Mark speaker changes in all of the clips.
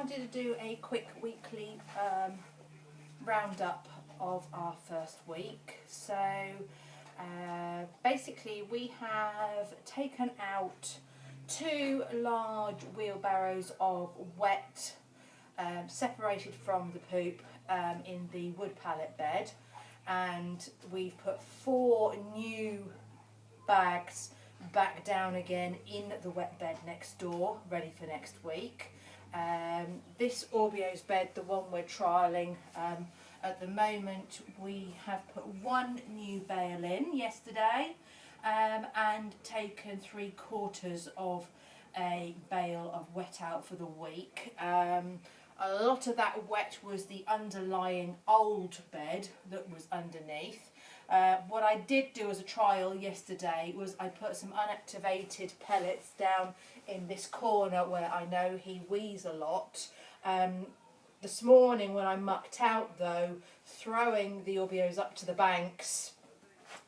Speaker 1: wanted to do a quick weekly roundup of our first week. So basically we have taken out 2 large wheelbarrows of wet separated from the poop in the wood pallet bed, and we've put 4 new bags back down again in the wet bed next door, ready for next week. This Aubiose bed, the one we're trialling at the moment, we have put 1 new bale in yesterday and taken 3/4 of a bale of wet out for the week. A lot of that wet was the underlying old bed that was underneath. What I did do as a trial yesterday was I put some unactivated pellets down in this corner where I know he wheezes a lot. This morning when I mucked out though, throwing the Aubiose up to the banks,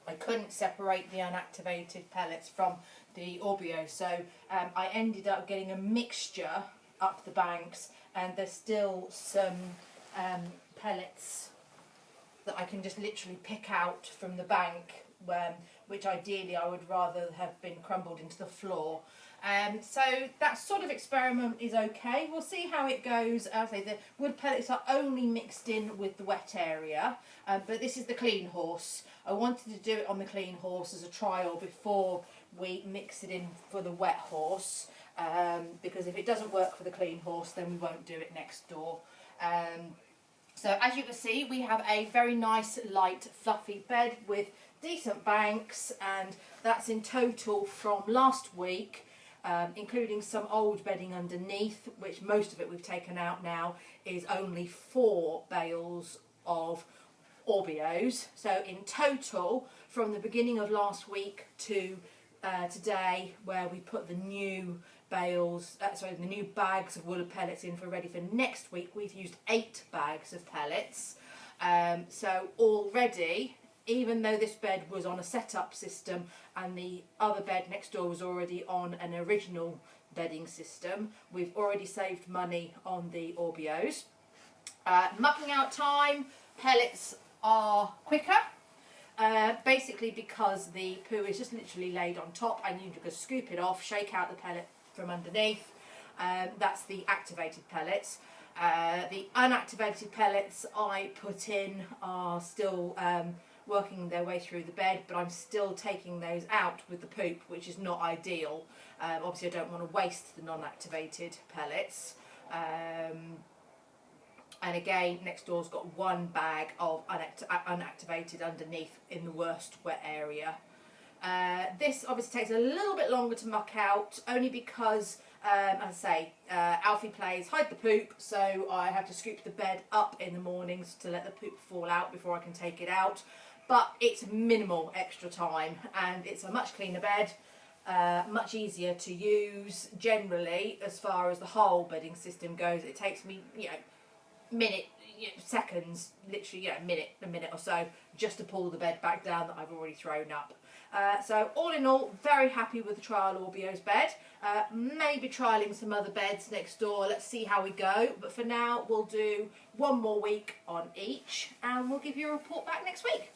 Speaker 1: I couldn't separate the unactivated pellets from the Aubiose, so I ended up getting a mixture up the banks, and there's still some pellets that I can just literally pick out from the bank, which ideally I would rather have been crumbled into the floor. So that sort of experiment is okay. We'll see how it goes. As I say, the wood pellets are only mixed in with the wet area, but this is the clean horse. I wanted to do it on the clean horse as a trial before we mix it in for the wet horse, because if it doesn't work for the clean horse, then we won't do it next door. So as you can see, we have a very nice light fluffy bed with decent banks, and that's in total from last week, including some old bedding underneath, which most of it we've taken out now, is only 4 bales of Aubiose. So in total, from the beginning of last week to today, where we put the new the new bags of wood pellets in for ready for next week, we've used 8 bags of pellets. So already, even though this bed was on a set-up system and the other bed next door was already on an original bedding system, we've already saved money on the Aubiose. Mucking out time, pellets are quicker. Basically because the poo is just literally laid on top and you can scoop it off, shake out the pellet from underneath. That's the activated pellets. The unactivated pellets I put in are still working their way through the bed, but I'm still taking those out with the poop, which is not ideal. Obviously I don't want to waste the non-activated pellets. And again, next door's got 1 bag of unactivated underneath in the worst wet area. This obviously takes a little bit longer to muck out, only because, as I say, Alfie plays hide the poop, so I have to scoop the bed up in the mornings to let the poop fall out before I can take it out. But it's minimal extra time, and it's a much cleaner bed, much easier to use. Generally, as far as the whole bedding system goes, it takes me, seconds, literally, a minute or so, just to pull the bed back down that I've already thrown up. So all in all, very happy with the trial Aubiose bed. Maybe trialling some other beds next door. Let's see how we go. But for now, we'll do 1 more week on each, and we'll give you a report back next week.